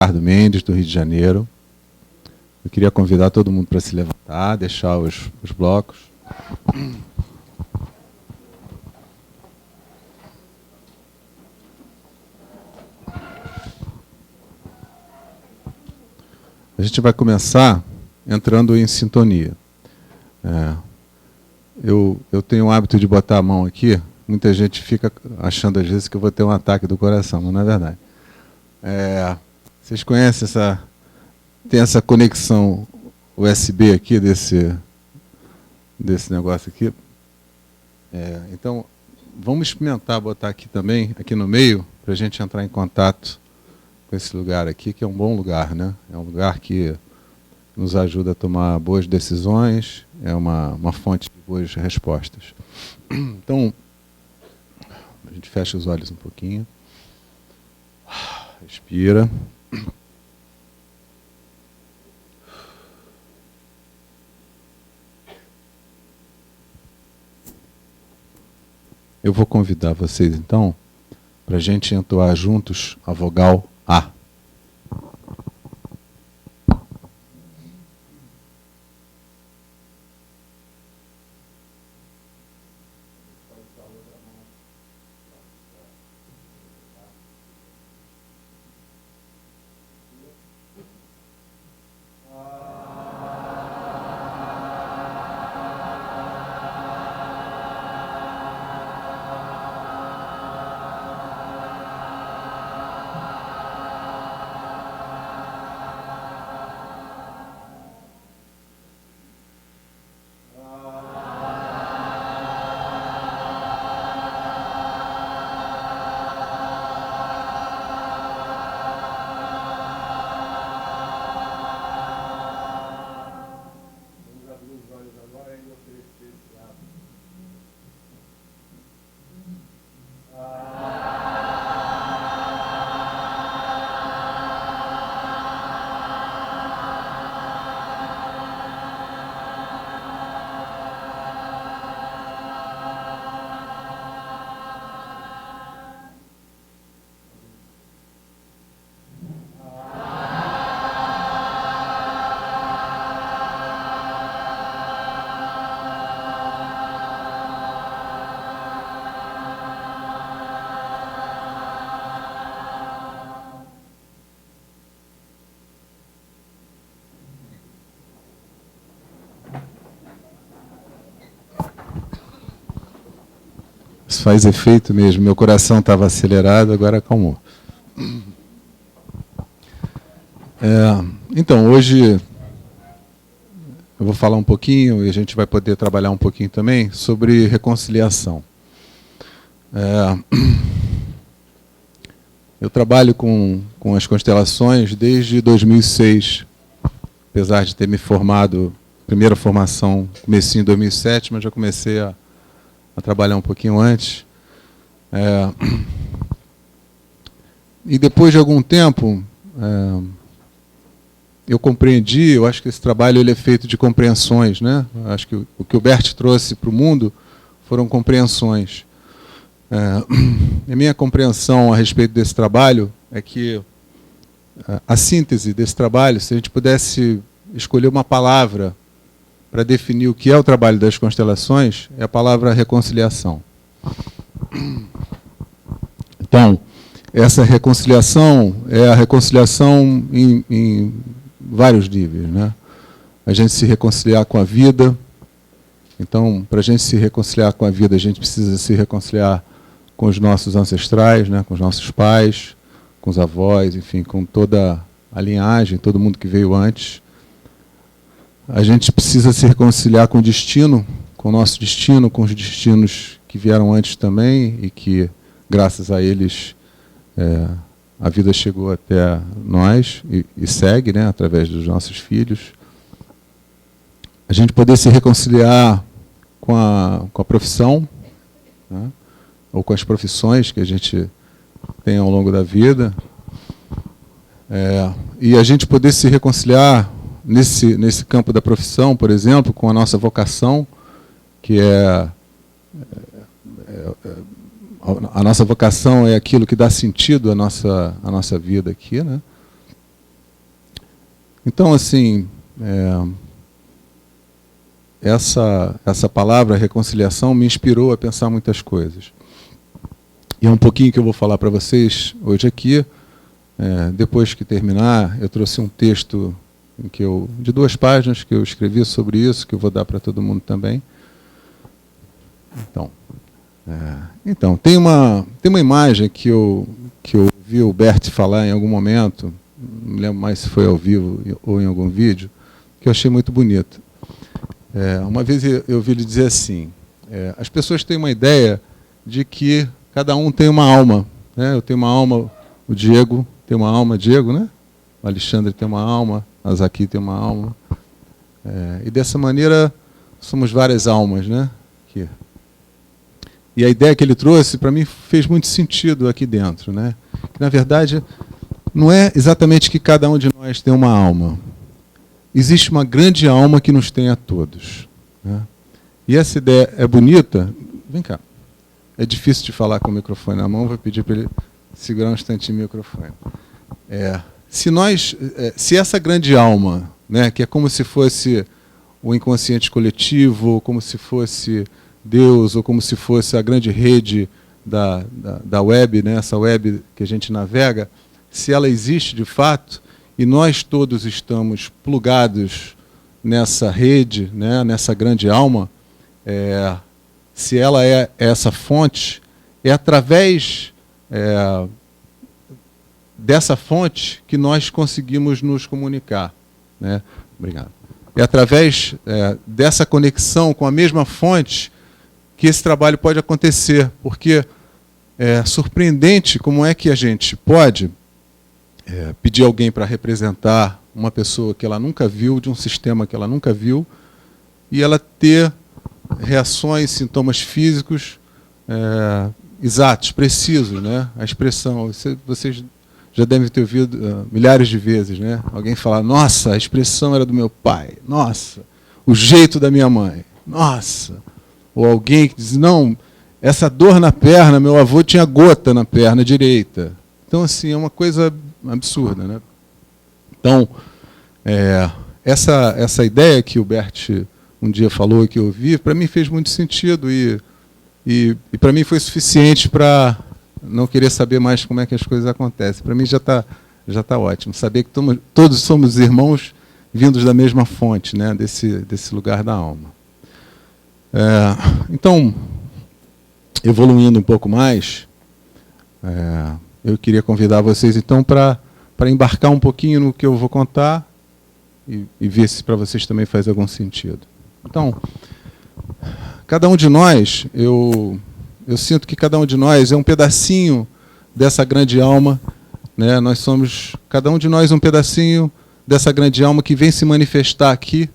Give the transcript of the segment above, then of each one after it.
Ricardo Mendes, do Rio de Janeiro. Eu queria convidar todo mundo para se levantar, deixar os blocos. A gente vai começar entrando em sintonia. Eu tenho o hábito de botar a mão aqui. Muita gente fica achando às vezes que eu vou ter um ataque do coração, mas não é verdade. Vocês conhecem tem essa conexão USB aqui desse negócio aqui? Então, vamos experimentar botar aqui também, aqui no meio, para a gente entrar em contato com esse lugar aqui, que é um bom lugar, né? É um lugar que nos ajuda a tomar boas decisões, é uma fonte de boas respostas. Então, a gente fecha os olhos um pouquinho, respira. Eu vou convidar vocês, então, para a gente entoar juntos a vogal A. Isso faz efeito mesmo. Meu coração estava acelerado, agora acalmou. Então, hoje eu vou falar um pouquinho, e a gente vai poder trabalhar um pouquinho também, sobre reconciliação. Eu trabalho com as constelações desde 2006, apesar de ter me formado, primeira formação, comecei em 2007, mas já comecei a trabalhar um pouquinho antes. E depois de algum tempo, eu compreendi, eu acho que esse trabalho ele é feito de compreensões, né? Acho que o que o Bert trouxe para o mundo foram compreensões. A minha compreensão a respeito desse trabalho é que a síntese desse trabalho, se a gente pudesse escolher uma palavra para definir o que é o trabalho das constelações, é a palavra reconciliação. Então, essa reconciliação é a reconciliação em vários níveis, né? A gente se reconciliar com a vida. Então, para a gente se reconciliar com a vida, a gente precisa se reconciliar com os nossos ancestrais, né? Com os nossos pais, com os avós, enfim, com toda a linhagem, todo mundo que veio antes. A gente precisa se reconciliar com o destino, com o nosso destino, com os destinos que vieram antes também e que, graças a eles, a vida chegou até nós e segue, né, através dos nossos filhos. A gente poder se reconciliar com a profissão, né, ou com as profissões que a gente tem ao longo da vida. E a gente poder se reconciliar nesse campo da profissão, por exemplo, com a nossa vocação, que a nossa vocação é aquilo que dá sentido à nossa vida aqui, né? Então, assim, essa palavra reconciliação me inspirou a pensar muitas coisas. E é um pouquinho que eu vou falar para vocês hoje aqui. Depois que terminar, eu trouxe um texto de 2 páginas que eu escrevi sobre isso, que eu vou dar para todo mundo também. Então tem uma imagem que eu vi o Bert falar em algum momento, não me lembro mais se foi ao vivo ou em algum vídeo, que eu achei muito bonito. Uma vez eu ouvi ele dizer assim, as pessoas têm uma ideia de que cada um tem uma alma. Né? Eu tenho uma alma, o Diego tem uma alma, Diego, né? O Alexandre tem uma alma, a Zaki tem uma alma. E dessa maneira somos várias almas, né? Aqui. E a ideia que ele trouxe, para mim, fez muito sentido aqui dentro, né? Que, na verdade, não é exatamente que cada um de nós tem uma alma. Existe uma grande alma que nos tem a todos. Né? E essa ideia é bonita. Vem cá. É difícil de falar com o microfone na mão, vou pedir para ele segurar um instantinho o microfone. Se essa grande alma, né, que é como se fosse o inconsciente coletivo, ou como se fosse Deus, ou como se fosse a grande rede da web, né, essa web que a gente navega, se ela existe de fato, e nós todos estamos plugados nessa rede, né, nessa grande alma, se ela é essa fonte, é através dessa fonte que nós conseguimos nos comunicar. Né? Obrigado. É através dessa conexão com a mesma fonte que esse trabalho pode acontecer, porque é surpreendente como é que a gente pode pedir alguém para representar uma pessoa que ela nunca viu, de um sistema que ela nunca viu, e ela ter reações, sintomas físicos exatos, precisos, né? A expressão, vocês já devem ter ouvido milhares de vezes, né? Alguém falar, nossa, a expressão era do meu pai, nossa, o jeito da minha mãe, nossa. Ou alguém que diz, não, essa dor na perna, meu avô tinha gota na perna direita. Então, assim, é uma coisa absurda, né? Então, essa ideia que o Bert um dia falou e que eu ouvi, para mim fez muito sentido e para mim foi suficiente para não querer saber mais como é que as coisas acontecem. Para mim já tá ótimo. Saber que todos somos irmãos vindos da mesma fonte, né? desse lugar da alma. Então, evoluindo um pouco mais, eu queria convidar vocês então para embarcar um pouquinho no que eu vou contar e ver se para vocês também faz algum sentido. Então, cada um de nós, eu sinto que cada um de nós é um pedacinho dessa grande alma, né? Nós somos, cada um de nós, um pedacinho dessa grande alma que vem se manifestar aqui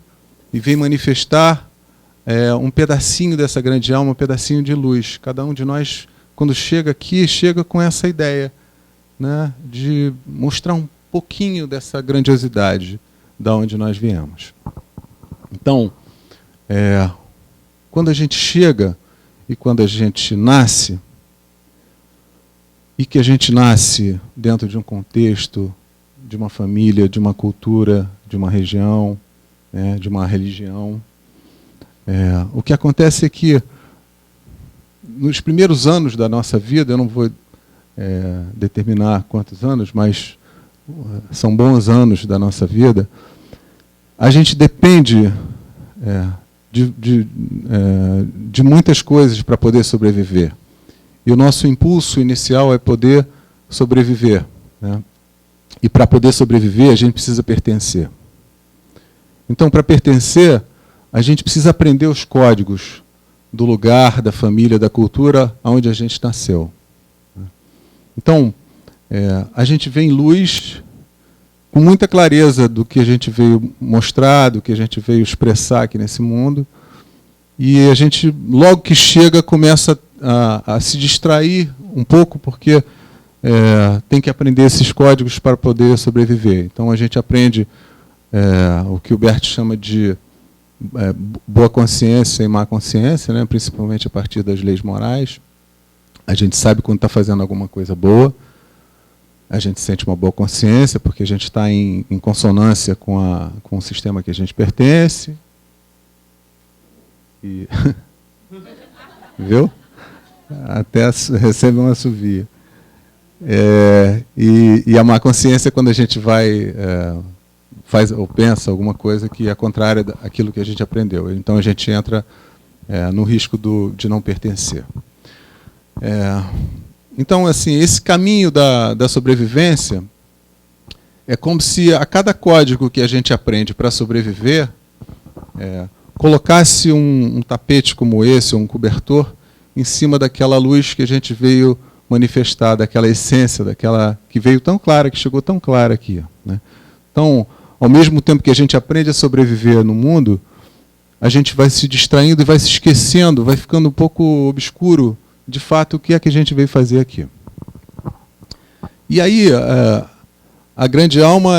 e vem manifestar um pedacinho dessa grande alma, um pedacinho de luz. Cada um de nós, quando chega aqui, chega com essa ideia, né, de mostrar um pouquinho dessa grandiosidade da onde nós viemos. Então, quando a gente chega e quando a gente nasce, e que a gente nasce dentro de um contexto, de uma família, de uma cultura, de uma região, né, de uma religião, o que acontece é que, nos primeiros anos da nossa vida, eu não vou determinar quantos anos, mas são bons anos da nossa vida, a gente depende de muitas coisas para poder sobreviver. E o nosso impulso inicial é poder sobreviver. Né? E para poder sobreviver, a gente precisa pertencer. Então, para pertencer, a gente precisa aprender os códigos do lugar, da família, da cultura onde a gente nasceu. Então, a gente vê em luz com muita clareza do que a gente veio mostrar, do que a gente veio expressar aqui nesse mundo, e a gente, logo que chega, começa a se distrair um pouco, porque tem que aprender esses códigos para poder sobreviver. Então, a gente aprende o que o Bert chama de boa consciência e má consciência, né? Principalmente a partir das leis morais. A gente sabe quando está fazendo alguma coisa boa, a gente sente uma boa consciência, porque a gente está em consonância com o sistema que a gente pertence. E viu? Até recebe um assovio. E a má consciência é quando a gente vai faz ou pensa alguma coisa que é contrária àquilo que a gente aprendeu. Então a gente entra no risco de não pertencer. Então, assim, esse caminho da sobrevivência é como se a cada código que a gente aprende para sobreviver, colocasse um tapete como esse, um cobertor, em cima daquela luz que a gente veio manifestar, daquela essência, daquela que veio tão clara, que chegou tão clara aqui, né? Então, ao mesmo tempo que a gente aprende a sobreviver no mundo, a gente vai se distraindo e vai se esquecendo, vai ficando um pouco obscuro, de fato, o que é que a gente veio fazer aqui. E aí, a grande alma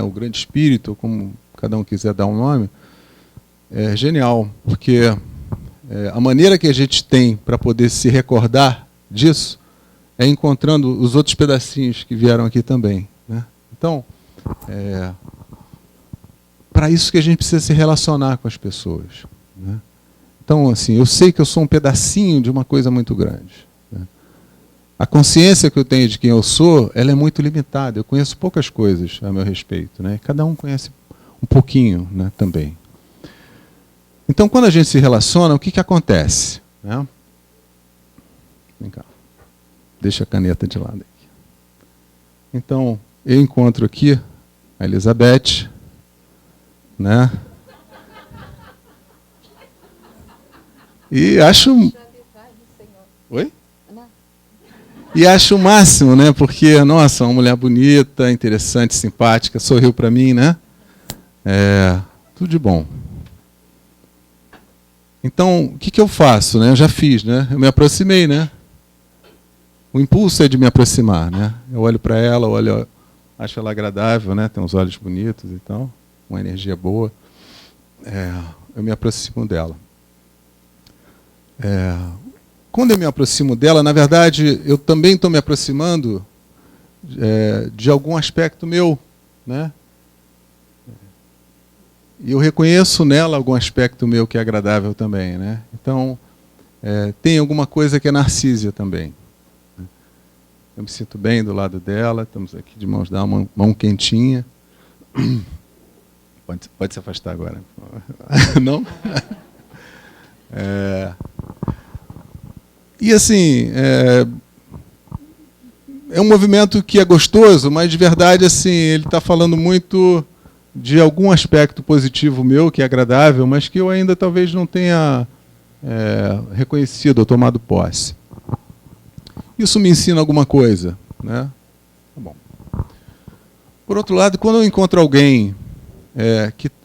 o grande espírito, como cada um quiser dar um nome, é genial, porque a maneira que a gente tem para poder se recordar disso é encontrando os outros pedacinhos que vieram aqui também, né? Então, para isso que a gente precisa se relacionar com as pessoas, né? Então, assim, eu sei que eu sou um pedacinho de uma coisa muito grande, né? A consciência que eu tenho de quem eu sou, ela é muito limitada. Eu conheço poucas coisas a meu respeito, né? Cada um conhece um pouquinho, né, também. Então, quando a gente se relaciona, o que acontece, né? Vem cá. Deixa a caneta de lado aqui. Então, eu encontro aqui a Elizabeth, né? E acho... Oi? E acho o máximo, né? Porque, nossa, uma mulher bonita, interessante, simpática, sorriu para mim, né? Tudo de bom. Então, o que eu faço, né? Eu já fiz, né? Eu me aproximei, né? O impulso é de me aproximar, né? Eu olho para ela, acho ela agradável, né? Tem uns olhos bonitos e tal, uma energia boa. Eu me aproximo dela. Quando eu me aproximo dela, na verdade, eu também estou me aproximando de algum aspecto meu, né? E eu reconheço nela algum aspecto meu que é agradável também, né? Então, tem alguma coisa que é narcísia também. Eu me sinto bem do lado dela, estamos aqui de mãos dadas, mão quentinha. Pode se afastar agora. Não? E assim, é um movimento que é gostoso, mas de verdade assim, ele está falando muito de algum aspecto positivo meu, que é agradável, mas que eu ainda talvez não tenha reconhecido ou tomado posse. Isso me ensina alguma coisa, né? Tá bom. Por outro lado, quando eu encontro alguém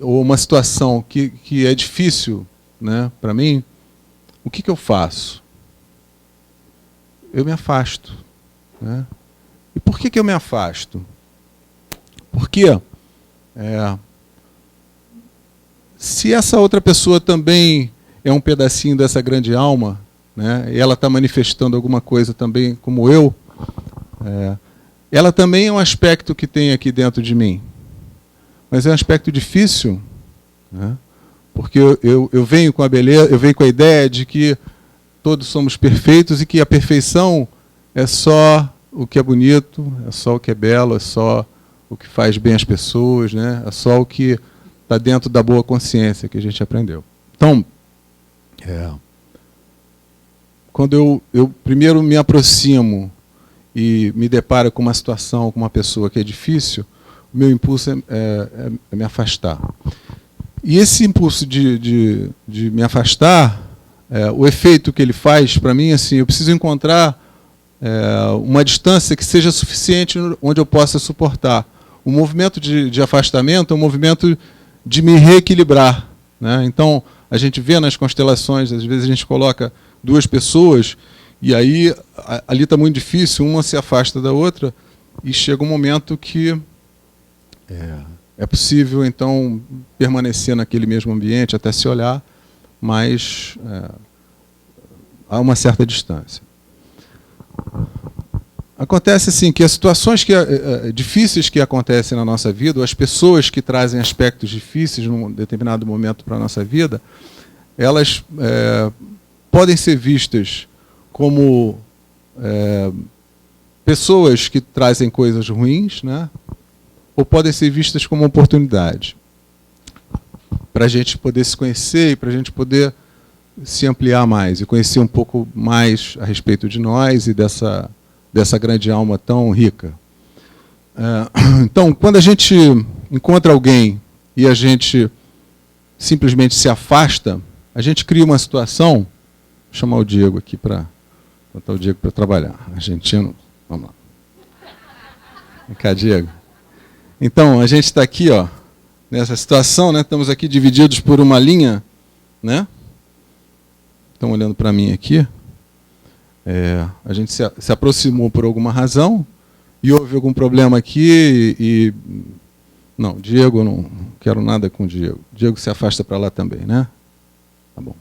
ou uma situação que é difícil, né, para mim, o que eu faço? Eu me afasto, né? E por que eu me afasto? Porque se essa outra pessoa também é um pedacinho dessa grande alma, né, e ela está manifestando alguma coisa também como eu, ela também é um aspecto que tem aqui dentro de mim. Mas é um aspecto difícil, né, porque eu venho com a beleza, eu venho com a ideia de que todos somos perfeitos e que a perfeição é só o que é bonito, é só o que é belo, é só o que faz bem às pessoas, né? É só o que está dentro da boa consciência que a gente aprendeu. Então, quando eu primeiro me aproximo e me deparo com uma situação, com uma pessoa que é difícil, o meu impulso é me afastar. E esse impulso de me afastar, o efeito que ele faz, para mim, assim, eu preciso encontrar uma distância que seja suficiente onde eu possa suportar. O movimento de afastamento é um movimento de me reequilibrar, né? Então, a gente vê nas constelações, às vezes a gente coloca duas pessoas, e aí ali está muito difícil, uma se afasta da outra, e chega um momento que é possível, então, permanecer naquele mesmo ambiente, até se olhar, mas há uma certa distância. acontece assim, que as situações difíceis que acontecem na nossa vida, ou as pessoas que trazem aspectos difíceis num determinado momento para a nossa vida, elas podem ser vistas como pessoas que trazem coisas ruins, né? Ou podem ser vistas como oportunidade para a gente poder se conhecer e para a gente poder se ampliar mais e conhecer um pouco mais a respeito de nós e dessa grande alma tão rica. Então, quando a gente encontra alguém e a gente simplesmente se afasta, a gente cria uma situação. Vou chamar o Diego aqui para botar o Diego para trabalhar. Argentino, vamos lá. Vem cá, Diego. Então, a gente está aqui, ó, nessa situação, né? Estamos aqui divididos por uma linha, né? Estão olhando para mim aqui. A gente se aproximou por alguma razão e houve algum problema aqui e não, Diego, não quero nada com o Diego. Diego se afasta para lá também, né? Tá bom.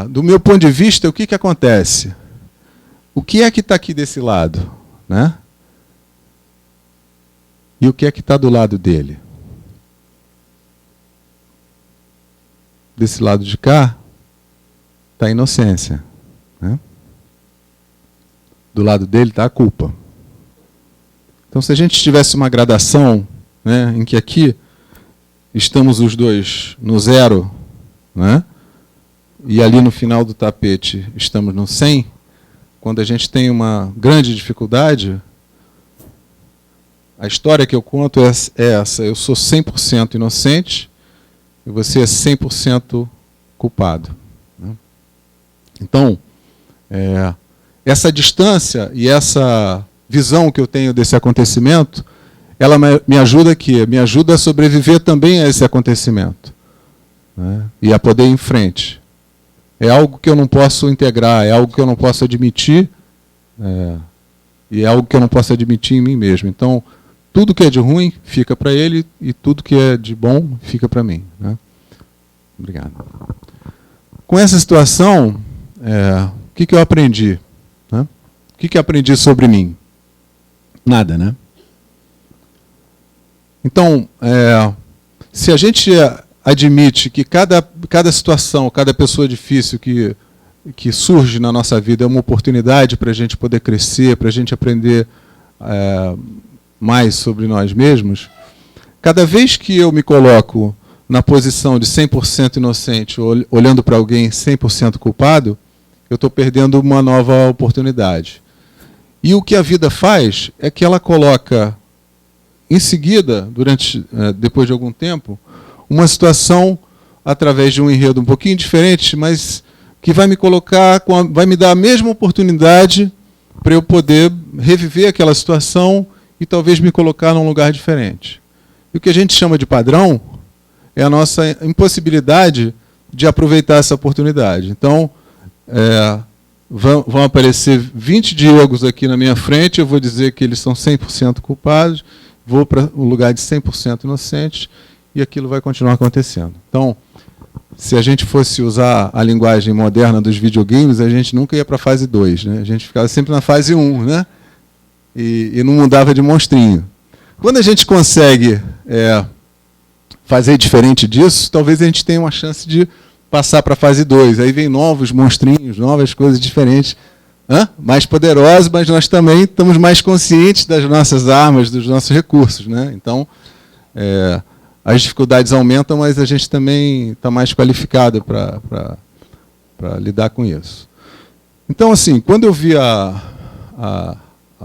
Do meu ponto de vista, o que acontece? O que é que está aqui desse lado, né? E o que é que está do lado dele? Desse lado de cá está a inocência, né? Do lado dele está a culpa. Então, se a gente tivesse uma gradação, né, em que aqui estamos os dois no 0, né, e ali no final do tapete estamos no 100, quando a gente tem uma grande dificuldade, a história que eu conto é essa: eu sou 100% inocente e você é 100% culpado. Né? Então, essa distância e essa visão que eu tenho desse acontecimento, ela me ajuda aqui, me ajuda a sobreviver também a esse acontecimento, né? E a poder ir em frente. É algo que eu não posso integrar, é algo que eu não posso admitir, e é algo que eu não posso admitir em mim mesmo. Então, tudo que é de ruim fica para ele e tudo que é de bom fica para mim. Né? Obrigado. Com essa situação, o que eu aprendi? Né? O que eu aprendi sobre mim? Nada, né? Então, se a gente admite que cada situação, cada pessoa difícil que surge na nossa vida é uma oportunidade para a gente poder crescer, para a gente aprender mais sobre nós mesmos, cada vez que eu me coloco na posição de 100% inocente, olhando para alguém 100% culpado, eu estou perdendo uma nova oportunidade. E o que a vida faz é que ela coloca, em seguida, depois de algum tempo, uma situação através de um enredo um pouquinho diferente, mas que vai me colocar, vai me dar a mesma oportunidade para eu poder reviver aquela situação e talvez me colocar num lugar diferente. E o que a gente chama de padrão é a nossa impossibilidade de aproveitar essa oportunidade. Então, vão aparecer 20 Diegos aqui na minha frente, eu vou dizer que eles são 100% culpados, vou para o lugar de 100% inocentes e aquilo vai continuar acontecendo. Então, se a gente fosse usar a linguagem moderna dos videogames, a gente nunca ia para a fase 2, né? A gente ficava sempre na fase 1, né? E não mudava de monstrinho. Quando a gente consegue fazer diferente disso, talvez a gente tenha uma chance de passar para a fase 2. Aí vem novos monstrinhos, novas coisas diferentes, mais poderosos, mas nós também estamos mais conscientes das nossas armas, dos nossos recursos, né? Então, as dificuldades aumentam, mas a gente também está mais qualificado para lidar com isso. Então, assim, quando eu vi a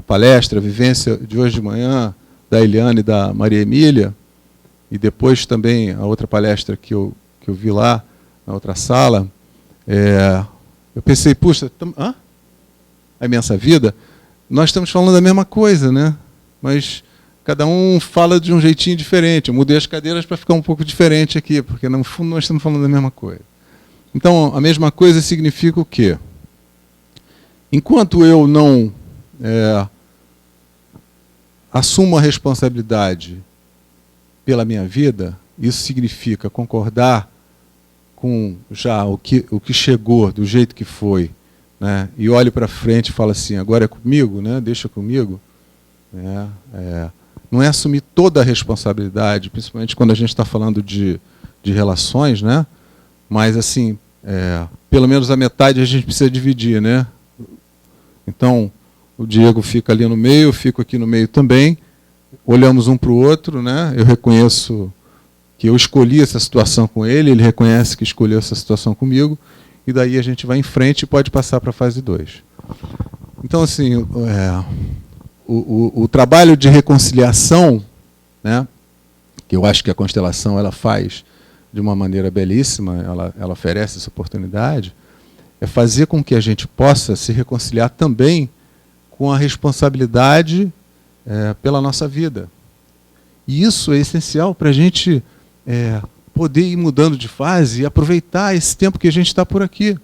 palestra, a vivência de hoje de manhã, da Eliane e da Maria Emília, e depois também a outra palestra que eu vi lá, na outra sala, eu pensei, puxa, a imensa vida, nós estamos falando da mesma coisa, né? Mas cada um fala de um jeitinho diferente. Eu mudei as cadeiras para ficar um pouco diferente aqui, porque no fundo nós estamos falando da mesma coisa. Então, a mesma coisa significa o quê? Enquanto eu não assumo a responsabilidade pela minha vida, isso significa concordar com já o que chegou, do jeito que foi, né, e olho para frente e falo assim, agora é comigo, né, deixa comigo, não é assumir toda a responsabilidade, principalmente quando a gente está falando de relações, né, mas assim, pelo menos a metade a gente precisa dividir, né? Então, o Diego fica ali no meio, eu fico aqui no meio também, olhamos um para o outro, né? Eu reconheço que eu escolhi essa situação com ele, ele reconhece que escolheu essa situação comigo, e daí a gente vai em frente e pode passar para a fase 2. Então, assim, o trabalho de reconciliação, né, que eu acho que a constelação ela faz de uma maneira belíssima, ela oferece essa oportunidade, é fazer com que a gente possa se reconciliar também com a responsabilidade pela nossa vida. E isso é essencial para a gente poder ir mudando de fase e aproveitar esse tempo que a gente está por aqui.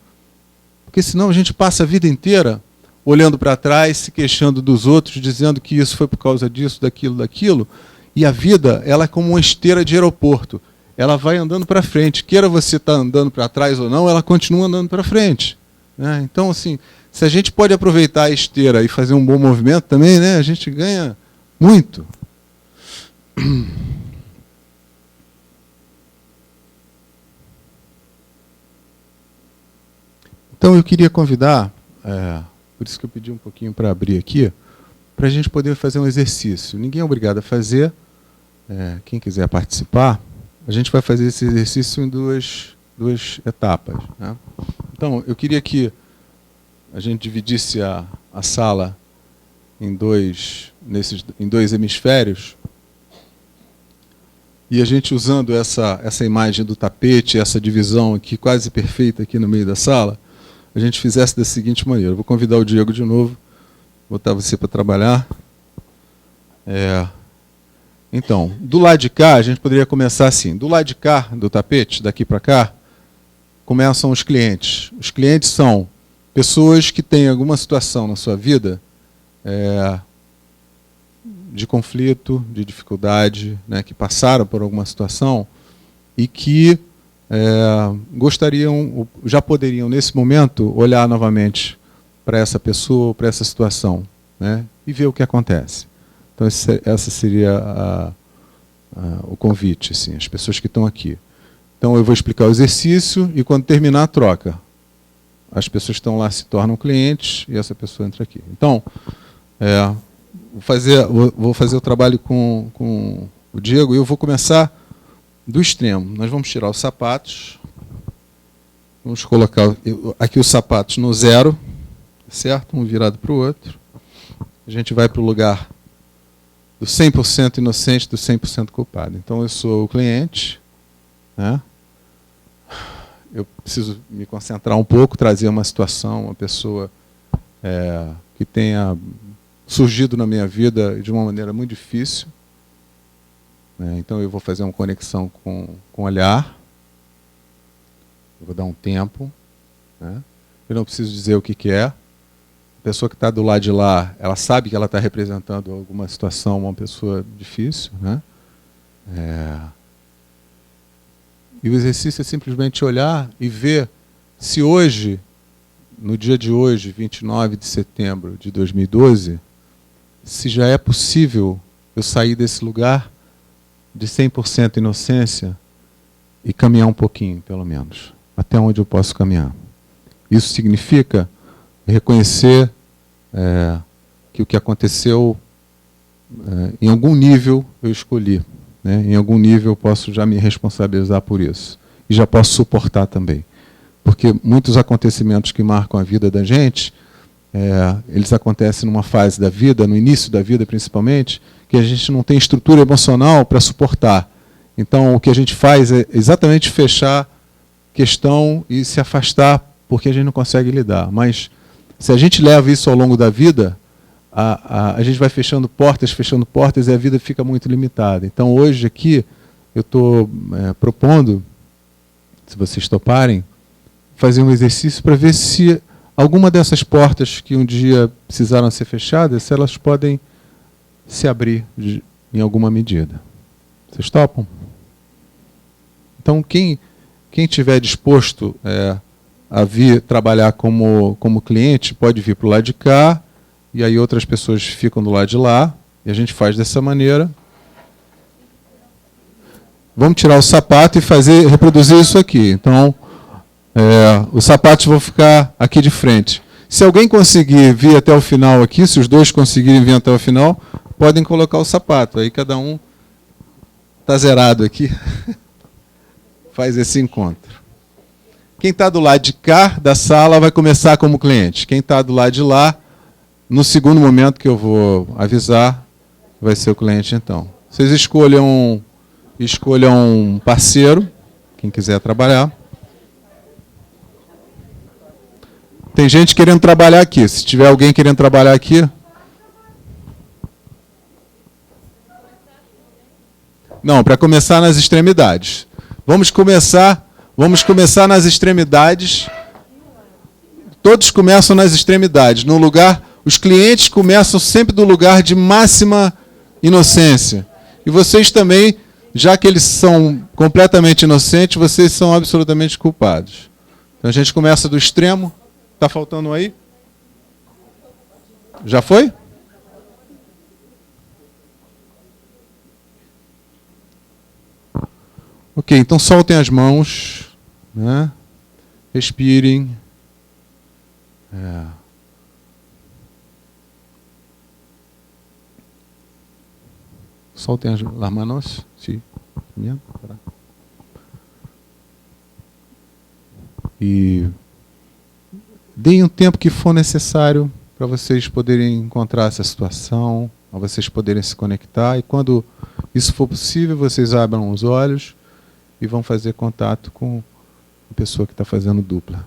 Porque senão a gente passa a vida inteira olhando para trás, se queixando dos outros, dizendo que isso foi por causa disso, daquilo, e a vida ela é como uma esteira de aeroporto. Ela vai andando para frente. Queira você estar andando para trás ou não, ela continua andando para frente. Né? Então, assim, se a gente pode aproveitar a esteira e fazer um bom movimento também, né, a gente ganha muito. Então, eu queria convidar, por isso que eu pedi um pouquinho para abrir aqui, para a gente poder fazer um exercício. Ninguém é obrigado a fazer. Quem quiser participar, a gente vai fazer esse exercício em duas etapas. Né? Então, eu queria que a gente dividisse a sala em dois hemisférios, e a gente, usando essa imagem do tapete, essa divisão aqui quase perfeita aqui no meio da sala, a gente fizesse da seguinte maneira. Eu vou convidar o Diego de novo, botar você para trabalhar. Então, do lado de cá, a gente poderia começar assim. Do lado de cá, do tapete, daqui para cá, começam os clientes. Os clientes são pessoas que têm alguma situação na sua vida de conflito, de dificuldade, né, que passaram por alguma situação e que gostariam, já poderiam, nesse momento, olhar novamente para essa pessoa, para essa situação, né, e ver o que acontece. Então, essa seria o convite, assim, as pessoas que estão aqui. Então, eu vou explicar o exercício e, quando terminar, a troca. As pessoas que estão lá se tornam clientes e essa pessoa entra aqui. Então, vou fazer o trabalho com o Diego e eu vou começar do extremo. Nós vamos tirar os sapatos. Vamos colocar aqui os sapatos no 0, certo? Um virado para o outro. A gente vai para o lugar do 100% inocente, do 100% culpado. Então, eu sou o cliente, né? Eu preciso me concentrar um pouco, trazer uma situação, uma pessoa que tenha surgido na minha vida de uma maneira muito difícil. Então, eu vou fazer uma conexão com o olhar. Eu vou dar um tempo. Né? Eu não preciso dizer o que é. A pessoa que está do lado de lá, ela sabe que ela está representando alguma situação, uma pessoa difícil. Né? E o exercício é simplesmente olhar e ver se hoje, no dia de hoje, 29 de setembro de 2012, se já é possível eu sair desse lugar de 100% inocência e caminhar um pouquinho, pelo menos, até onde eu posso caminhar. Isso significa reconhecer que o que aconteceu, em algum nível eu escolhi. Né? Em algum nível eu posso já me responsabilizar por isso. E já posso suportar também. Porque muitos acontecimentos que marcam a vida da gente, eles acontecem numa fase da vida, no início da vida principalmente, que a gente não tem estrutura emocional para suportar. Então o que a gente faz é exatamente fechar questão e se afastar porque a gente não consegue lidar. Mas se a gente leva isso ao longo da vida, a gente vai fechando portas e a vida fica muito limitada. Então hoje aqui eu estou propondo, se vocês toparem, fazer um exercício para ver se alguma dessas portas que um dia precisaram ser fechadas, se elas podem se abrir em alguma medida. Vocês topam? Então quem estiver disposto a vir trabalhar como cliente, pode vir para o lado de cá, e aí outras pessoas ficam do lado de lá, e a gente faz dessa maneira. Vamos tirar o sapato e reproduzir isso aqui. Então, os sapatos vão ficar aqui de frente. Se alguém conseguir vir até o final aqui, se os dois conseguirem vir até o final, podem colocar o sapato. Aí cada um está zerado aqui. Faz esse encontro. Quem está do lado de cá da sala vai começar como cliente. Quem está do lado de lá, no segundo momento que eu vou avisar, vai ser o cliente então. Vocês escolham um parceiro, quem quiser trabalhar. Tem gente querendo trabalhar aqui. Se tiver alguém querendo trabalhar aqui. Não, para começar nas extremidades. Vamos começar nas extremidades. Todos começam nas extremidades. No lugar, os clientes começam sempre do lugar de máxima inocência. E vocês também, já que eles são completamente inocentes, vocês são absolutamente culpados. Então a gente começa do extremo. Está faltando um aí? Já foi? Ok, então soltem as mãos, né? Respirem. Soltem as manos. Sim. E deem o tempo que for necessário para vocês poderem encontrar essa situação, para vocês poderem se conectar. E quando isso for possível, vocês abram os olhos e vão fazer contato com a pessoa que está fazendo dupla.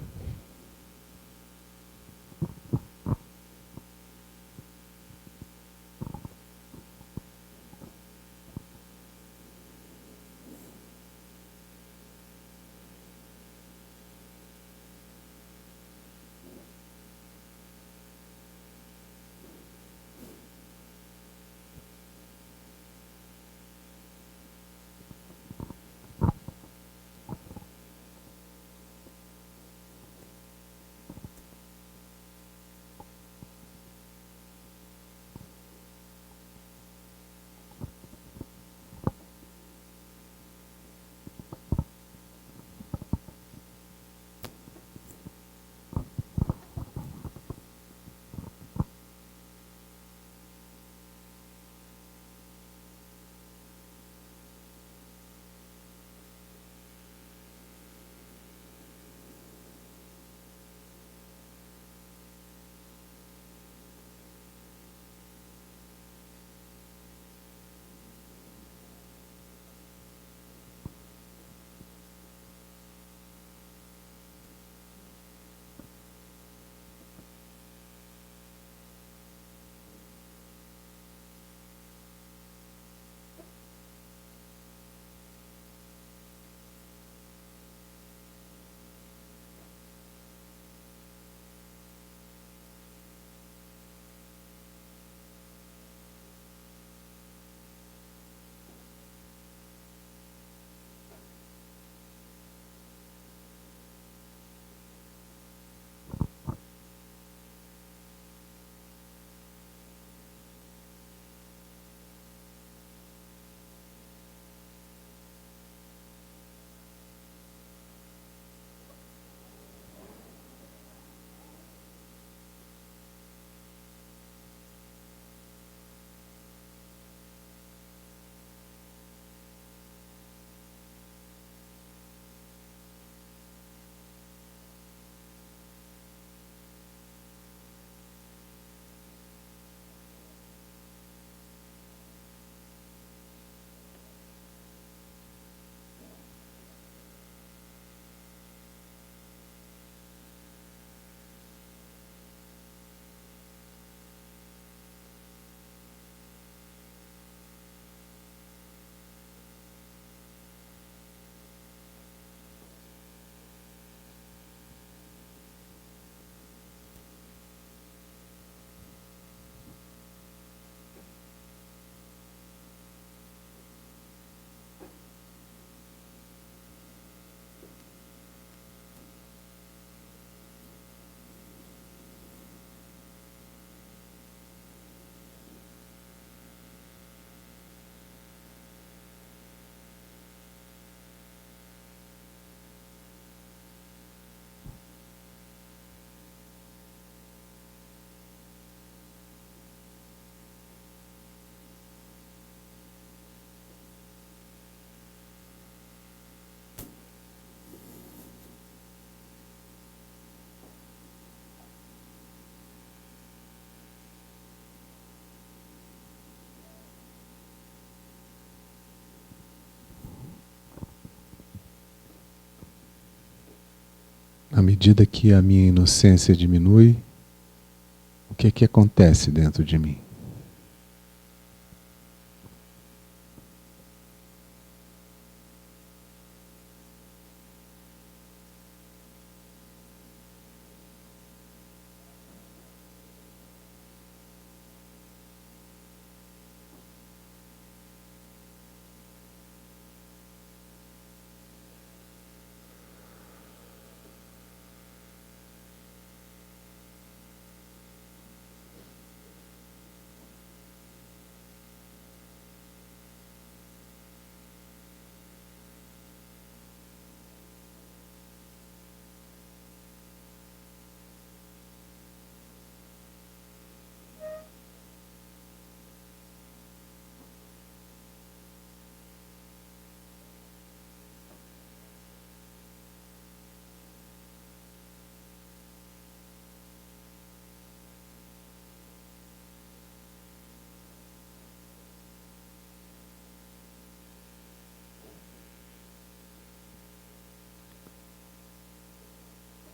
à medida que a minha inocência diminui, o que é que acontece dentro de mim?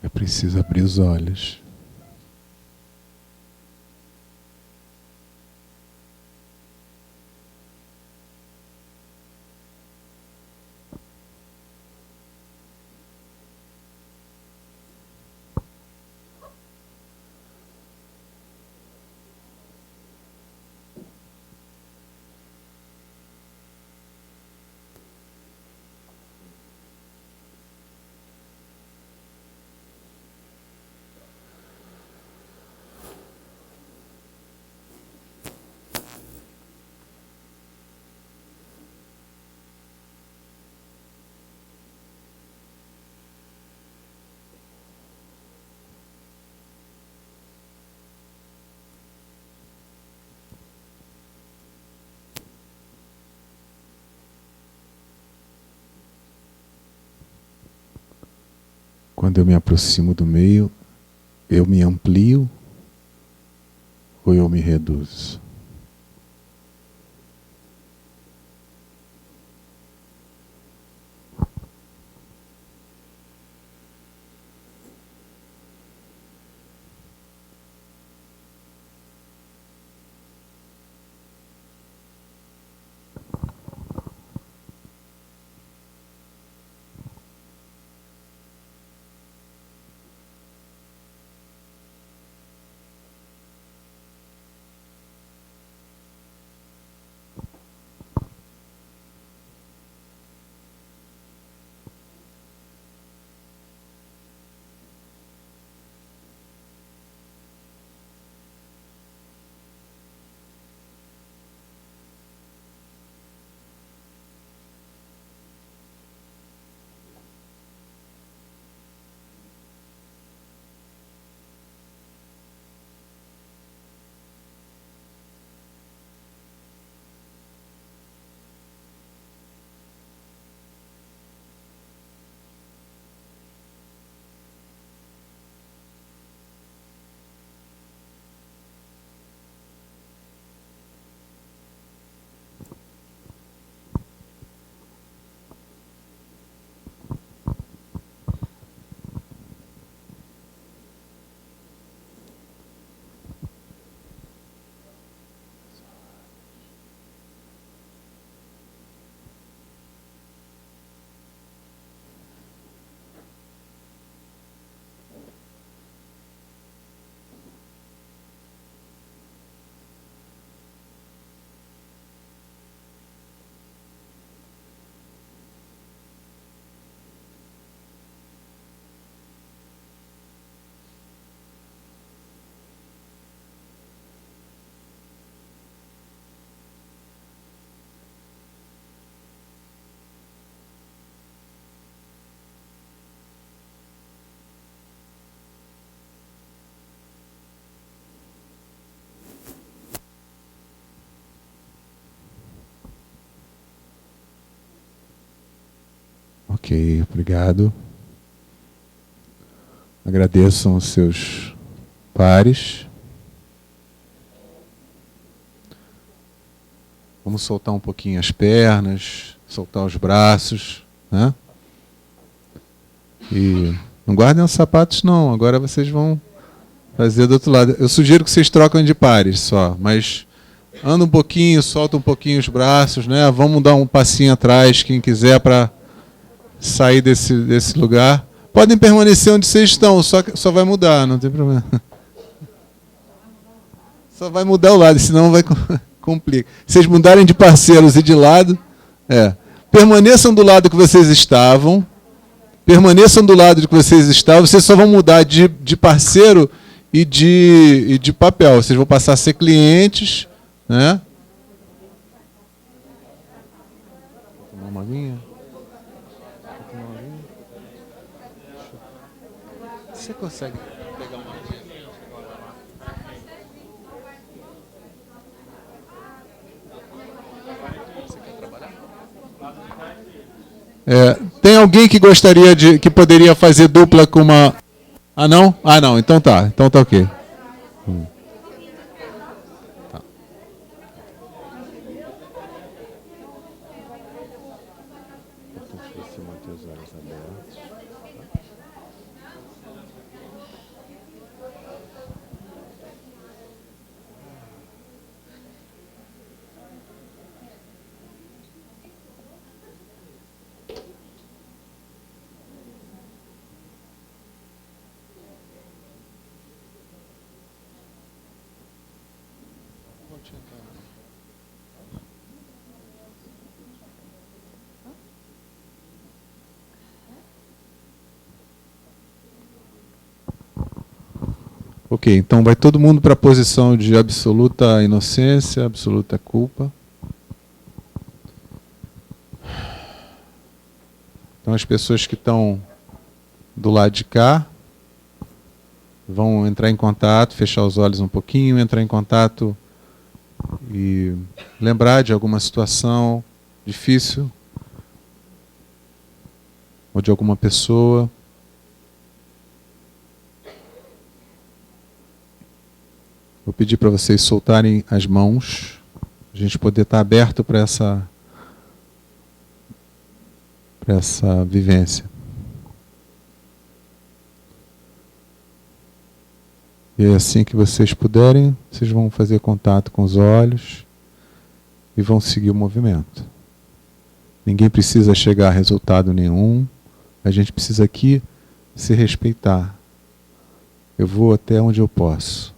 Eu preciso abrir os olhos. Quando eu me aproximo do meio, eu me amplio ou eu me reduzo? Ok, obrigado. Agradeçam os seus pares. Vamos soltar um pouquinho as pernas, soltar os braços, né? E Não guardem os sapatos, não. Agora vocês vão fazer do outro lado. Eu sugiro que vocês trocam de pares só, mas anda um pouquinho, solta um pouquinho os braços, né? Vamos dar um passinho atrás, quem quiser, para sair desse lugar. Podem permanecer onde vocês estão, só vai mudar, não tem problema. Só vai mudar o lado, senão vai complicar. Se vocês mudarem de parceiros e de lado, permaneçam do lado que vocês estavam. Permaneçam do lado que vocês estavam. Vocês só vão mudar de parceiro e de papel. Vocês vão passar a ser clientes, né? Vou tomar uma aguinha. Você consegue pegar uma aguinha? Você quer trabalhar? Tem alguém que gostaria que poderia fazer dupla com uma... Ah, não? Ah, não. Então tá. Então tá ok. Tá. Você manter os olhos abertos. Ok, então vai todo mundo para a posição de absoluta inocência, absoluta culpa. Então as pessoas que estão do lado de cá vão entrar em contato, fechar os olhos um pouquinho, entrar em contato e lembrar de alguma situação difícil ou de alguma pessoa. Vou pedir para vocês soltarem as mãos, a gente poder estar aberto para essa vivência. E assim que vocês puderem, vocês vão fazer contato com os olhos e vão seguir o movimento. Ninguém precisa chegar a resultado nenhum, a gente precisa aqui se respeitar. Eu vou até onde eu posso.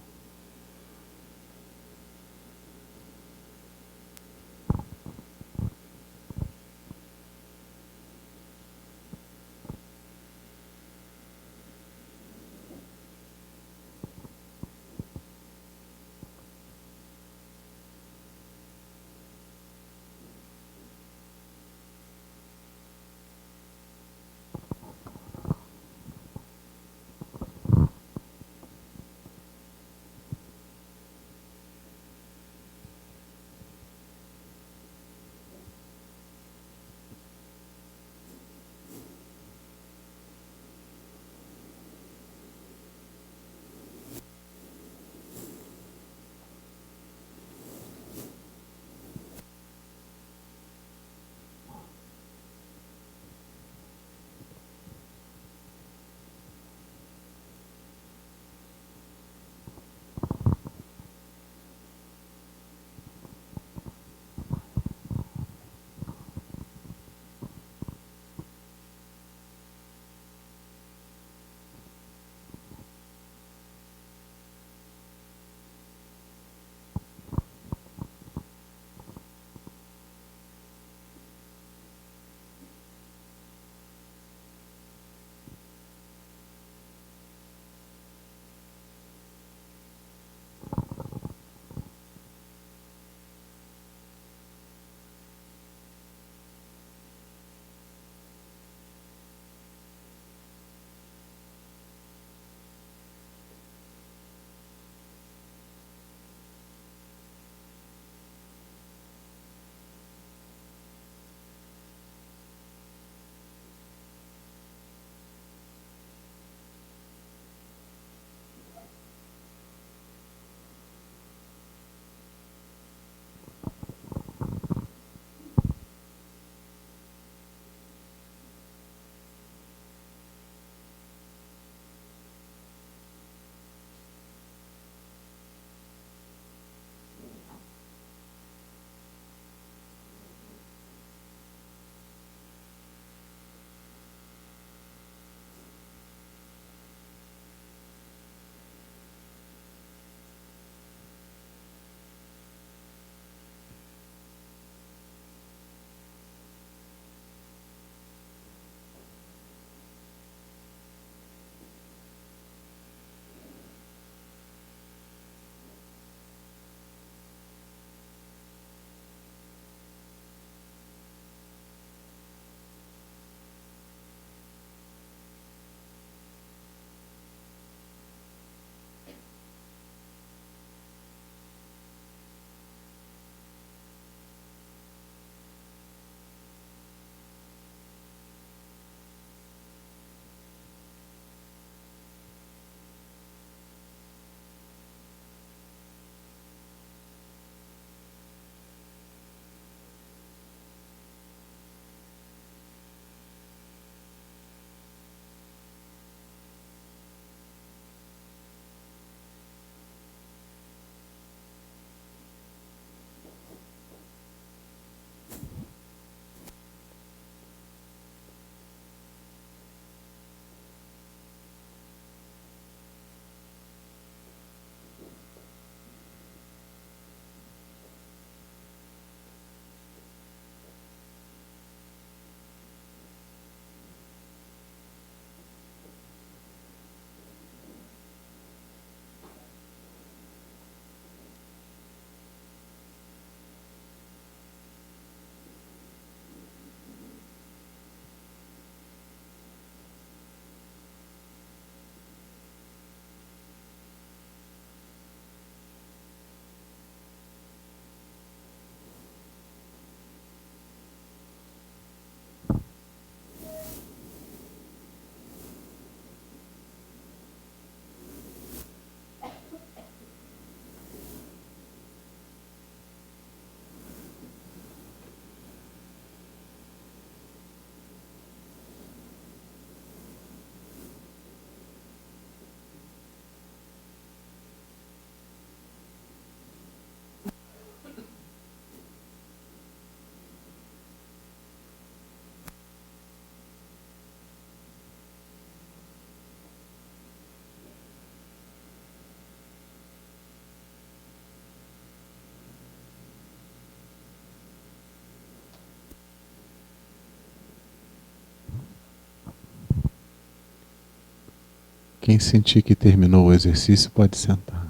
Quem sentir que terminou o exercício pode sentar.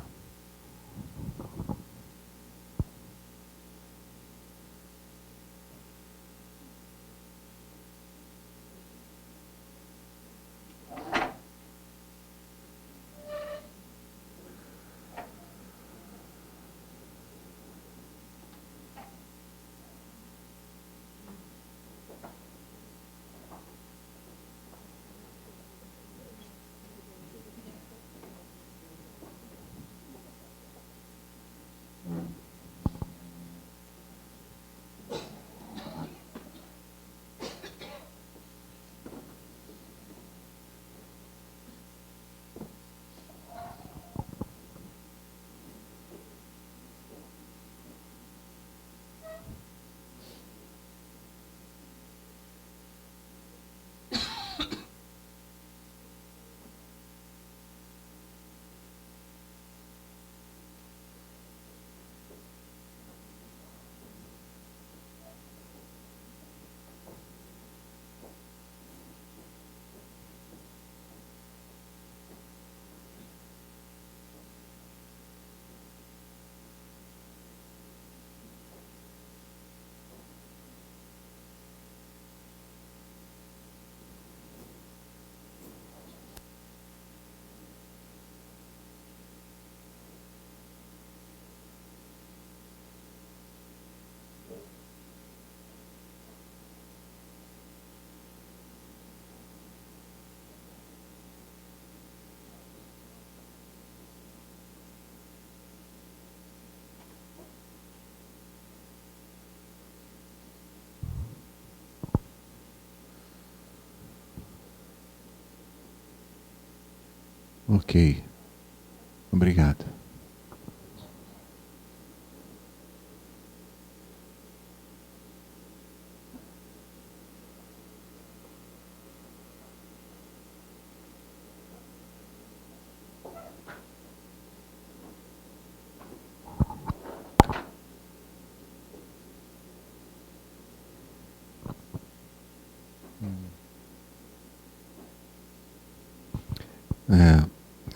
Ok. Obrigado.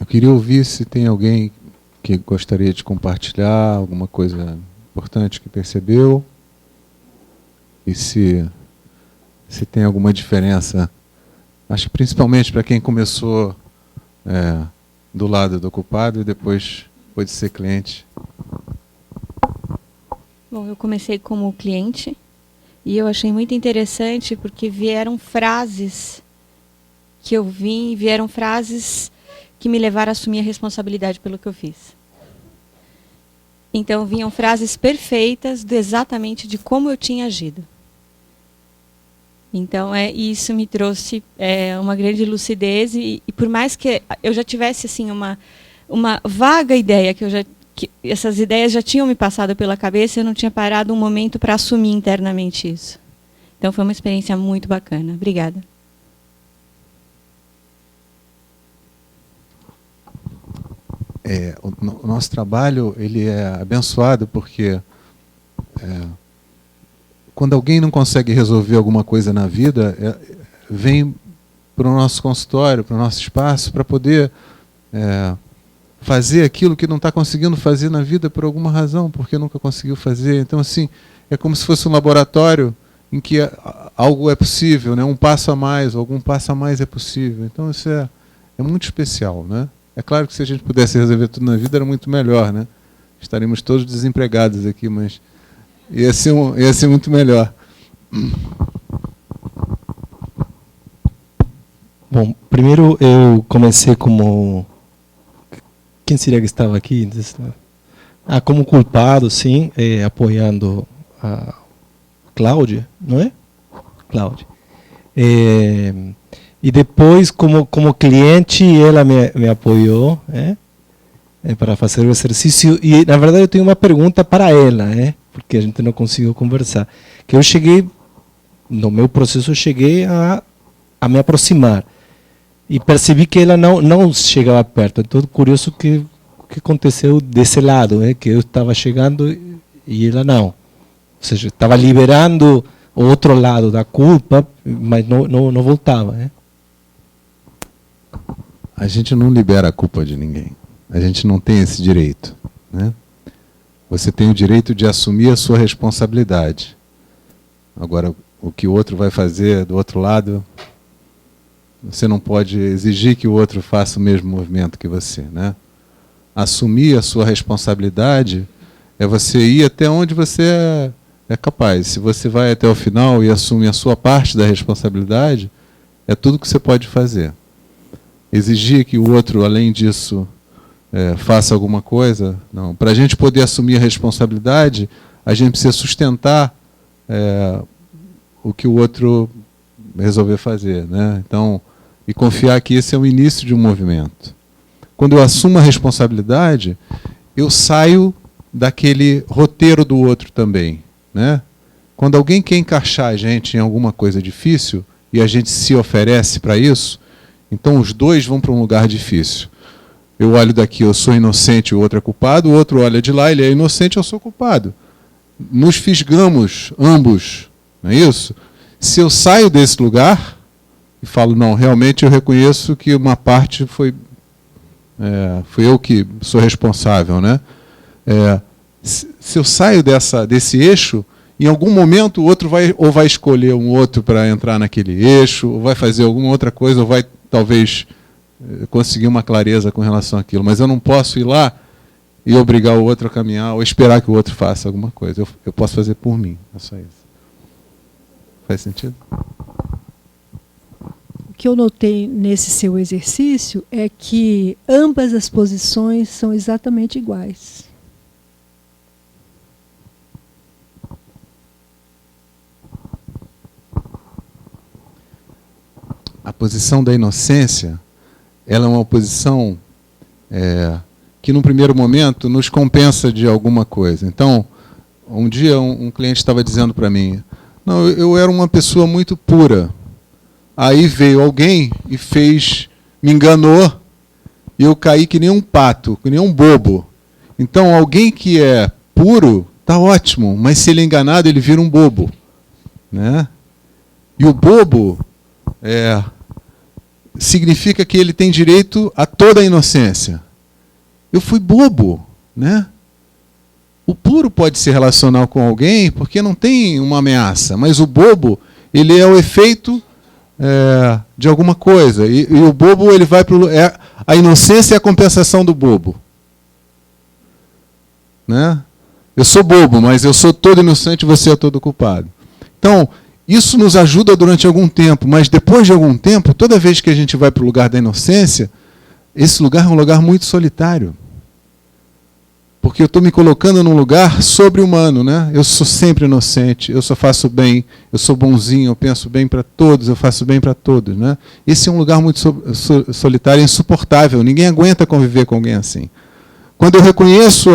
Eu queria ouvir se tem alguém que gostaria de compartilhar alguma coisa importante que percebeu e se tem alguma diferença. Acho que principalmente para quem começou do lado do ocupado e depois pôde ser cliente. Bom, eu comecei como cliente e eu achei muito interessante porque vieram frases que eu vi, vieram frases que me levaram a assumir a responsabilidade pelo que eu fiz. Então, vinham frases perfeitas exatamente de como eu tinha agido. Então, isso me trouxe uma grande lucidez e por mais que eu já tivesse assim uma vaga ideia que essas ideias já tinham me passado pela cabeça, eu não tinha parado um momento para assumir internamente isso. Então, foi uma experiência muito bacana. Obrigada. O nosso trabalho ele é abençoado porque quando alguém não consegue resolver alguma coisa na vida, vem para o nosso consultório, para o nosso espaço, para poder fazer aquilo que não está conseguindo fazer na vida por alguma razão, porque nunca conseguiu fazer. Então, assim, é como se fosse um laboratório em que algo é possível, né? Um passo a mais, algum passo a mais é possível. Então, isso é muito especial, né? É claro que se a gente pudesse resolver tudo na vida era muito melhor, né? Estaríamos todos desempregados aqui, mas ia ser muito melhor. Bom, primeiro eu comecei como... Quem seria que estava aqui? Como culpado, sim, apoiando a Cláudia, não é? Cláudia. E depois, como cliente, ela me apoiou para fazer o exercício. E, na verdade, eu tenho uma pergunta para ela, porque a gente não conseguiu conversar. Que eu cheguei, no meu processo, eu cheguei a me aproximar. E percebi que ela não chegava perto. Então, curioso o que aconteceu desse lado, que eu estava chegando e ela não. Ou seja, estava liberando o outro lado da culpa, mas não voltava. a gente não libera a culpa de ninguém. A gente não tem esse direito, né? Você tem o direito de assumir a sua responsabilidade. Agora, o que o outro vai fazer do outro lado, você não pode exigir que o outro faça o mesmo movimento que você, né? Assumir a sua responsabilidade é você ir até onde você é capaz. Se você vai até o final e assume a sua parte da responsabilidade, é tudo que você pode fazer. Exigir que o outro, além disso, faça alguma coisa, não. Para a gente poder assumir a responsabilidade, a gente precisa sustentar o que o outro resolver fazer, né? Então, e confiar que esse é o início de um movimento. Quando eu assumo a responsabilidade, eu saio daquele roteiro do outro também, né? Quando alguém quer encaixar a gente em alguma coisa difícil e a gente se oferece para isso, então os dois vão para um lugar difícil. Eu olho daqui, eu sou inocente, o outro é culpado, o outro olha de lá, ele é inocente, eu sou culpado. Nos fisgamos ambos, não é isso? Se eu saio desse lugar e falo, não, realmente eu reconheço que uma parte fui eu que sou responsável, né? Se eu saio desse eixo, em algum momento o outro vai escolher um outro para entrar naquele eixo, ou vai fazer alguma outra coisa, ou vai talvez conseguir uma clareza com relação àquilo. Mas eu não posso ir lá e obrigar o outro a caminhar, ou esperar que o outro faça alguma coisa. Eu posso fazer por mim, é só isso. Faz sentido? O que eu notei nesse seu exercício é que ambas as posições são exatamente iguais. A posição da inocência, ela é uma posição que, num primeiro momento, nos compensa de alguma coisa. Então, um dia um cliente estava dizendo para mim, não, eu era uma pessoa muito pura. Aí veio alguém e me enganou, e eu caí que nem um pato, que nem um bobo. Então, alguém que é puro, está ótimo, mas se ele é enganado, ele vira um bobo, né? E o bobo significa que ele tem direito a toda a inocência. Eu fui bobo, né? O puro pode se relacionar com alguém porque não tem uma ameaça, mas o bobo, ele é o efeito de alguma coisa. E o bobo, ele vai para a inocência é a compensação do bobo, né? Eu sou bobo, mas eu sou todo inocente e você é todo culpado. Então, isso nos ajuda durante algum tempo, mas depois de algum tempo, toda vez que a gente vai para o lugar da inocência, esse lugar é um lugar muito solitário. Porque eu estou me colocando num lugar sobre-humano, né? Eu sou sempre inocente, eu só faço bem, eu sou bonzinho, eu penso bem para todos, eu faço bem para todos, né? Esse é um lugar muito solitário e insuportável. Ninguém aguenta conviver com alguém assim. Quando eu reconheço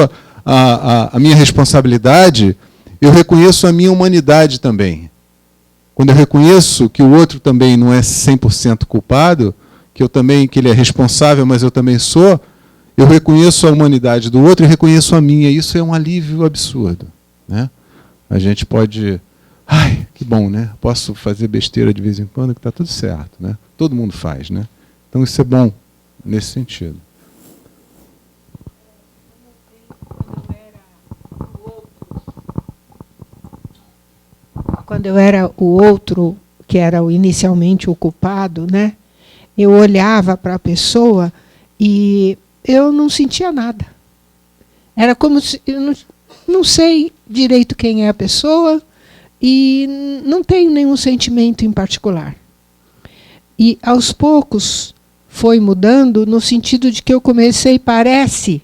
a minha responsabilidade, eu reconheço a minha humanidade também. Quando eu reconheço que o outro também não é 100% culpado, que ele é responsável, mas eu também sou, eu reconheço a humanidade do outro e reconheço a minha. Isso é um alívio absurdo, né? A gente pode... Ai, que bom, né? Posso fazer besteira de vez em quando, que está tudo certo, né? Todo mundo faz, né? Então isso é bom nesse sentido. Quando eu era o outro, que era inicialmente o culpado, né? Eu olhava para a pessoa e eu não sentia nada. Era como se eu não sei direito quem é a pessoa e não tenho nenhum sentimento em particular. E aos poucos foi mudando no sentido de que parece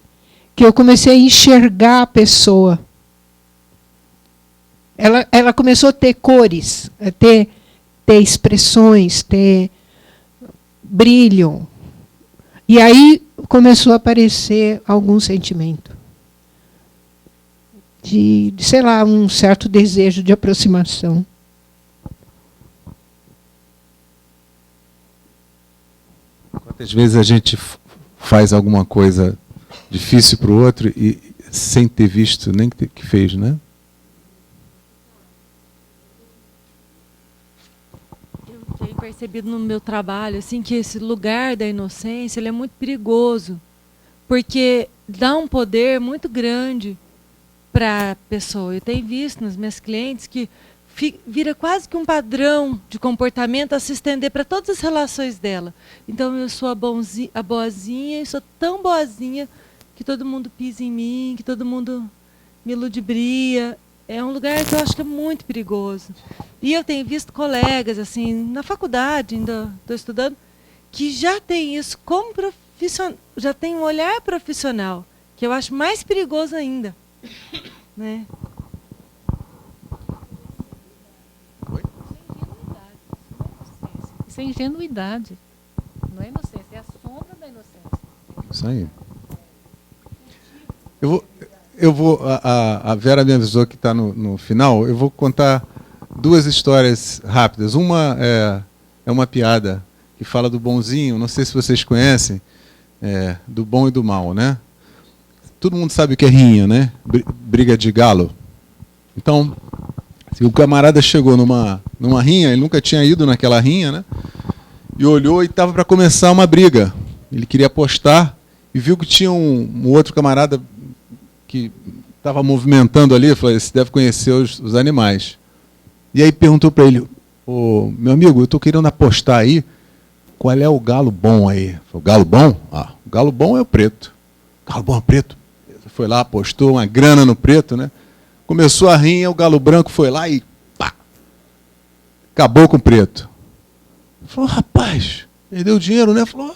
que eu comecei a enxergar a pessoa. Ela começou a ter cores, a ter expressões, ter brilho. E aí começou a aparecer algum sentimento de, sei lá, um certo desejo de aproximação. Quantas vezes a gente faz alguma coisa difícil para o outro e sem ter visto nem que fez, né? percebido no meu trabalho, assim, que esse lugar da inocência, ele é muito perigoso, porque dá um poder muito grande para a pessoa. Eu tenho visto nas minhas clientes que vira quase que um padrão de comportamento a se estender para todas as relações dela. Então eu sou a boazinha, e sou tão boazinha que todo mundo pisa em mim, que todo mundo me ludibria. É um lugar que eu acho que é muito perigoso. E eu tenho visto colegas, assim, na faculdade, ainda estou estudando, que já tem isso como profissional, já tem um olhar profissional, que eu acho mais perigoso ainda. Né? Isso é ingenuidade. Não é inocência, é a sombra da inocência. Isso aí. A Vera me avisou que está no final. Eu vou contar duas histórias rápidas. Uma é uma piada que fala do bonzinho. Não sei se vocês conhecem, do bom e do mal, né? Todo mundo sabe o que é rinha, né? Briga de galo. Então, o camarada chegou numa rinha, ele nunca tinha ido naquela rinha, né? E olhou e estava para começar uma briga. Ele queria apostar e viu que tinha um outro camarada que estava movimentando ali. Falou: você deve conhecer os animais. E aí perguntou para ele: ô, meu amigo, eu estou querendo apostar aí, qual é o galo bom aí? Falou: galo bom? Ah, o galo bom é o preto. Galo bom é o preto? Foi lá, apostou uma grana no preto, né? Começou a rinha, o galo branco foi lá e pá, acabou com o preto. Falou: rapaz, perdeu o dinheiro, né? Falou: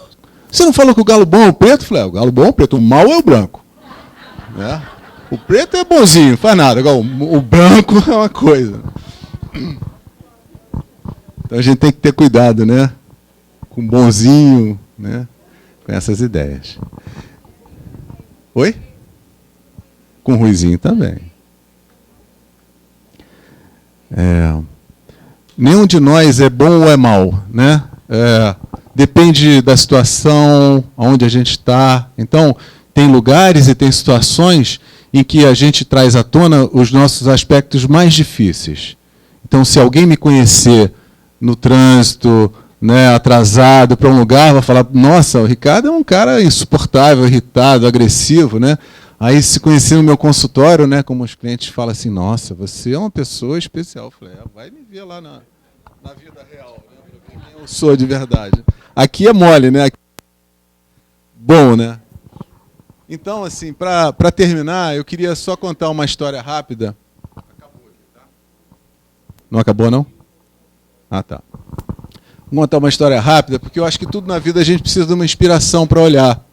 você não falou que o galo bom é o preto? Falei: o galo bom é o preto, o mal é o branco. Né? O preto é bonzinho, não faz nada. Agora, o branco é uma coisa. Então a gente tem que ter cuidado, né? Com bonzinho, né? Com essas ideias. Oi? Com ruizinho também. Nenhum de nós é bom ou é mal, né? Depende da situação, onde a gente está. Então, tem lugares e tem situações em que a gente traz à tona os nossos aspectos mais difíceis. Então, se alguém me conhecer no trânsito, né, atrasado para um lugar, vai falar: nossa, o Ricardo é um cara insuportável, irritado, agressivo, né? Aí, se conhecer no meu consultório, né, como os clientes falam assim: nossa, você é uma pessoa especial. Eu falei: vai me ver lá na vida real, né, para ver quem eu sou de verdade. Aqui é mole, né? Bom, né? Então, assim, para terminar, eu queria só contar uma história rápida. Acabou aqui, tá? Não acabou, não? Ah, tá. Vou contar uma história rápida, porque eu acho que tudo na vida a gente precisa de uma inspiração para olhar.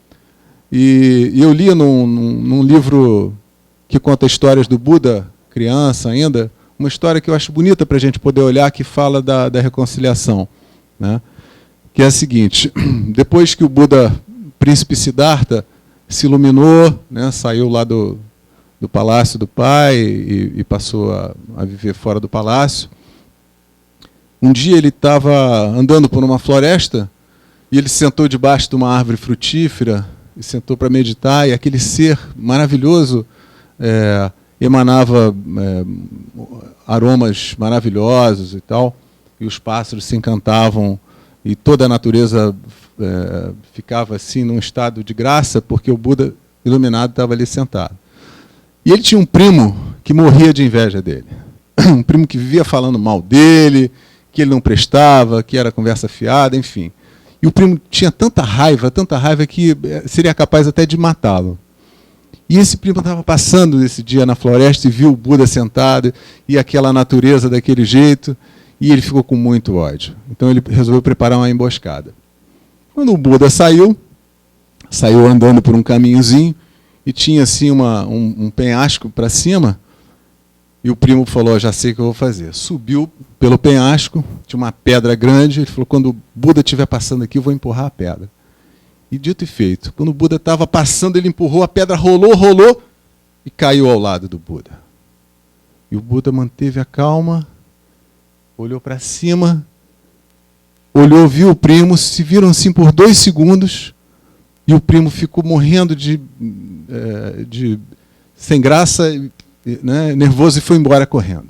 E eu li num livro que conta histórias do Buda, criança ainda, uma história que eu acho bonita para a gente poder olhar, que fala da reconciliação. Né? Que é a seguinte: depois que o Buda, príncipe Siddhartha, se iluminou, né, saiu lá do palácio do pai e passou a viver fora do palácio, um dia ele estava andando por uma floresta e ele sentou debaixo de uma árvore frutífera e sentou para meditar, e aquele ser maravilhoso emanava aromas maravilhosos e tal, e os pássaros se encantavam, e toda a natureza ficava assim num estado de graça, porque o Buda iluminado estava ali sentado. E ele tinha um primo que morria de inveja dele. Um primo que vivia falando mal dele, que ele não prestava, que era conversa fiada, enfim. E o primo tinha tanta raiva que seria capaz até de matá-lo. E esse primo estava passando esse dia na floresta e viu o Buda sentado e aquela natureza daquele jeito, e ele ficou com muito ódio. Então ele resolveu preparar uma emboscada. Quando o Buda saiu andando por um caminhozinho e tinha assim um penhasco para cima, e o primo falou: já sei o que eu vou fazer. Subiu pelo penhasco, tinha uma pedra grande, ele falou: quando o Buda estiver passando aqui, eu vou empurrar a pedra. E dito e feito, quando o Buda estava passando, ele empurrou, a pedra rolou e caiu ao lado do Buda. E o Buda manteve a calma, olhou para cima, olhou, viu o primo, se viram assim por 2 segundos, e o primo ficou morrendo sem graça, né, nervoso, e foi embora correndo.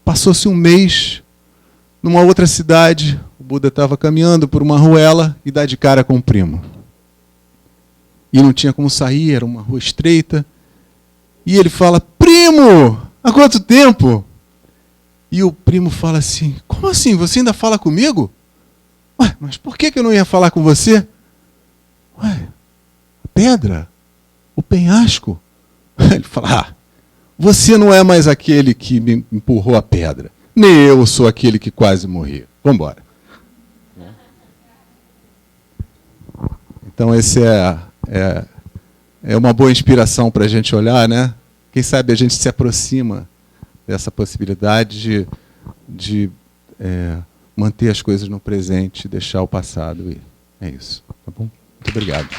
Passou-se um mês, Numa outra cidade, o Buda estava caminhando por uma ruela e dá de cara com o primo. E não tinha como sair, era uma rua estreita. E ele fala, primo, há quanto tempo? E o primo fala assim, como assim, você ainda fala comigo? Ué, mas por que eu não ia falar com você? Ué, a pedra, o penhasco. Ele fala, você não é mais aquele que me empurrou a pedra. Nem eu sou aquele que quase morri. Vamos embora. Então, esse é uma boa inspiração para a gente olhar, né? Quem sabe a gente se aproxima dessa possibilidade de manter as coisas no presente, deixar o passado ir. É isso. Tá bom? Muito obrigado.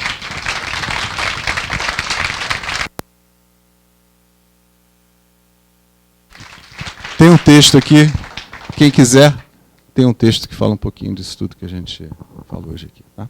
Tem um texto aqui, quem quiser, tem um texto que fala um pouquinho disso tudo que a gente falou hoje aqui. Tá?